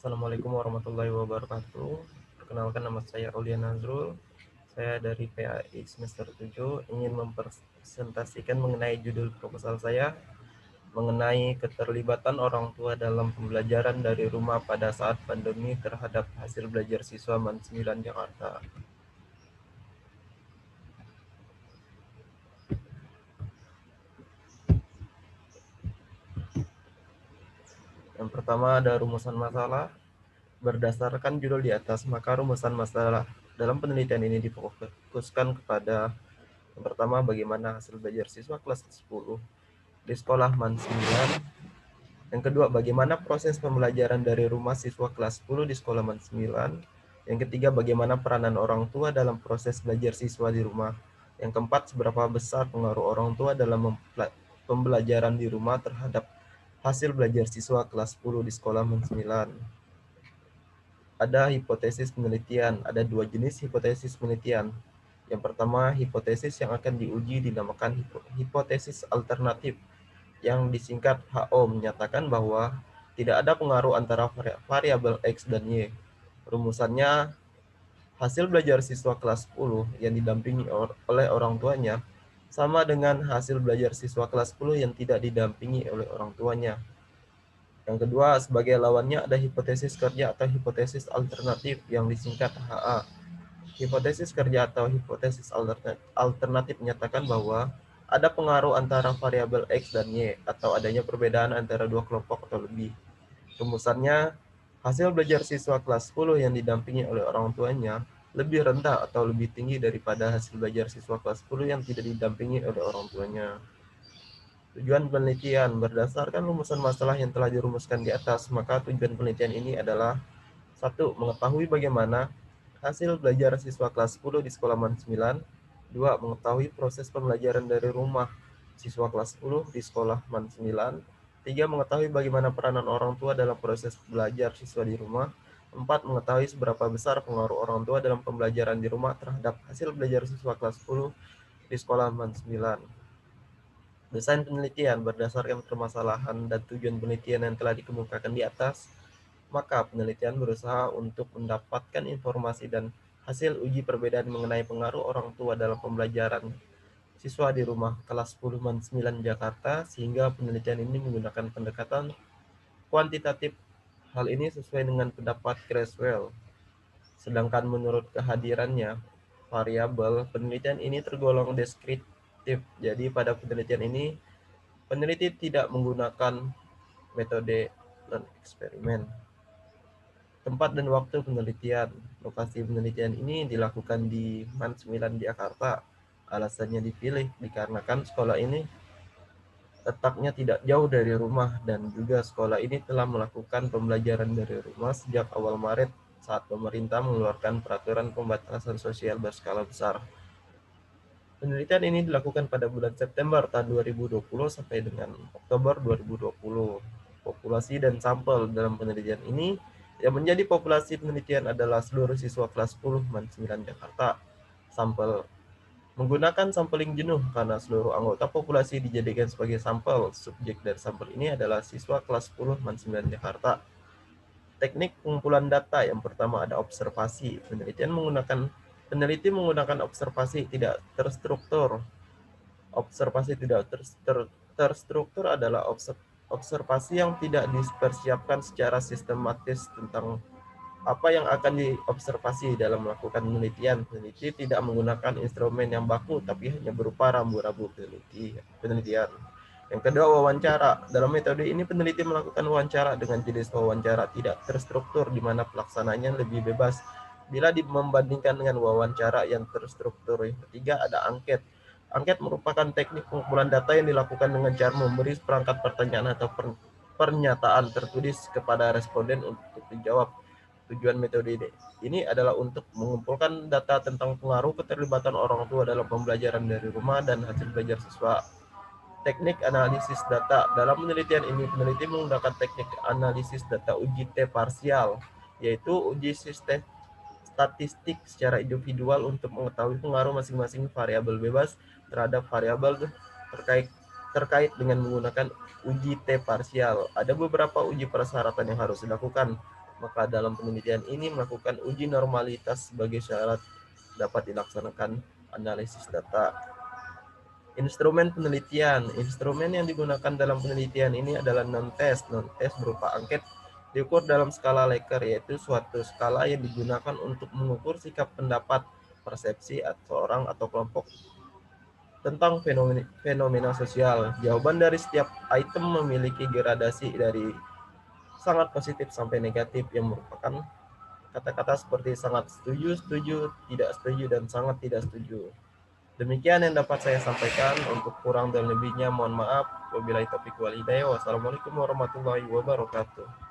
Assalamualaikum warahmatullahi wabarakatuh. Perkenalkan, nama saya Aulia Nazrul. Saya dari PAI semester 7 ingin mempresentasikan mengenai judul proposal saya mengenai keterlibatan orang tua dalam pembelajaran dari rumah pada saat pandemi terhadap hasil belajar siswa MAN 9 Jakarta. Yang pertama ada rumusan masalah. Berdasarkan judul di atas, maka rumusan masalah dalam penelitian ini difokuskan kepada yang pertama, bagaimana hasil belajar siswa kelas 10 di sekolah MAN 9. Yang kedua, bagaimana proses pembelajaran dari rumah siswa kelas 10 di sekolah MAN 9. Yang ketiga, bagaimana peranan orang tua dalam proses belajar siswa di rumah. Yang keempat, seberapa besar pengaruh orang tua dalam pembelajaran di rumah terhadap hasil belajar siswa kelas 10 di sekolah MAN 9. Ada hipotesis penelitian, ada dua jenis hipotesis penelitian. Yang pertama, hipotesis yang akan diuji dinamakan hipotesis alternatif, yang disingkat HO, menyatakan bahwa tidak ada pengaruh antara variabel X dan Y. Rumusannya, hasil belajar siswa kelas 10 yang didampingi oleh orang tuanya sama dengan hasil belajar siswa kelas 10 yang tidak didampingi oleh orang tuanya. Yang kedua, sebagai lawannya ada hipotesis kerja atau hipotesis alternatif yang disingkat HA. Hipotesis kerja atau hipotesis alternatif menyatakan bahwa ada pengaruh antara variabel X dan Y atau adanya perbedaan antara dua kelompok atau lebih. Rumusannya, hasil belajar siswa kelas 10 yang didampingi oleh orang tuanya lebih rendah atau lebih tinggi daripada hasil belajar siswa kelas 10 yang tidak didampingi oleh orang tuanya. Tujuan penelitian, berdasarkan rumusan masalah yang telah dirumuskan di atas, maka tujuan penelitian ini adalah 1. Mengetahui bagaimana hasil belajar siswa kelas 10 di sekolah MAN 9. 2. Mengetahui proses pembelajaran dari rumah siswa kelas 10 di sekolah MAN 9. 3. Mengetahui bagaimana peranan orang tua dalam proses belajar siswa di rumah. 4. Mengetahui seberapa besar pengaruh orang tua dalam pembelajaran di rumah terhadap hasil belajar siswa kelas 10 di sekolah MAN 9. Desain penelitian berdasarkan permasalahan dan tujuan penelitian yang telah dikemukakan di atas, maka penelitian berusaha untuk mendapatkan informasi dan hasil uji perbedaan mengenai pengaruh orang tua dalam pembelajaran siswa di rumah kelas 10 MAN 9 Jakarta, sehingga penelitian ini menggunakan pendekatan kuantitatif. Hal ini sesuai dengan pendapat Creswell. Sedangkan menurut kehadirannya variabel, penelitian ini tergolong deskriptif. Jadi pada penelitian ini, peneliti tidak menggunakan metode non-eksperimen. Tempat dan waktu penelitian. Lokasi penelitian ini dilakukan di MAN 9 Jakarta. Alasannya dipilih dikarenakan sekolah ini letaknya tidak jauh dari rumah dan juga sekolah ini telah melakukan pembelajaran dari rumah sejak awal Maret saat pemerintah mengeluarkan peraturan pembatasan sosial berskala besar. Penelitian ini dilakukan pada bulan September tahun 2020 sampai dengan Oktober 2020. Populasi dan sampel dalam penelitian ini yang menjadi populasi penelitian adalah seluruh siswa kelas 10 MAN 9 Jakarta. Sampel menggunakan sampling jenuh karena seluruh anggota populasi dijadikan sebagai sampel. Subjek dari sampel ini adalah siswa kelas 10 MAN 9 Jakarta. Teknik pengumpulan data yang pertama ada observasi. Peneliti menggunakan observasi tidak terstruktur. Observasi tidak terstruktur adalah observasi yang tidak dipersiapkan secara sistematis tentang apa yang akan diobservasi dalam melakukan penelitian. Peneliti tidak menggunakan instrumen yang baku, tapi hanya berupa rambu-rambu penelitian. Yang kedua, wawancara. Dalam metode ini, peneliti melakukan wawancara dengan jenis wawancara tidak terstruktur, di mana pelaksananya lebih bebas bila membandingkan dengan wawancara yang terstruktur. Yang ketiga, ada angket. Angket merupakan teknik pengumpulan data yang dilakukan dengan cara memberi seperangkat pertanyaan atau pernyataan tertulis kepada responden untuk dijawab. Tujuan metode ini adalah untuk mengumpulkan data tentang pengaruh keterlibatan orang tua dalam pembelajaran dari rumah dan hasil belajar siswa. Teknik analisis data. Dalam penelitian ini, peneliti menggunakan teknik analisis data uji T parsial, yaitu uji statistik secara individual untuk mengetahui pengaruh masing-masing variabel bebas terhadap variabel terkait dengan menggunakan uji T parsial. Ada beberapa uji persyaratan yang harus dilakukan. Maka dalam penelitian ini melakukan uji normalitas sebagai syarat dapat dilaksanakan analisis data. Instrumen penelitian. Instrumen yang digunakan dalam penelitian ini adalah non-test. Non-test berupa angket diukur dalam skala Likert, yaitu suatu skala yang digunakan untuk mengukur sikap pendapat, persepsi seorang atau kelompok tentang fenomena sosial. Jawaban dari setiap item memiliki gradasi dari sangat positif sampai negatif yang merupakan kata-kata seperti sangat setuju, setuju, tidak setuju, dan sangat tidak setuju. Demikian yang dapat saya sampaikan. Untuk kurang dan lebihnya mohon maaf. Wabillahi taufiq wal hidayah. Wassalamualaikum warahmatullahi wabarakatuh.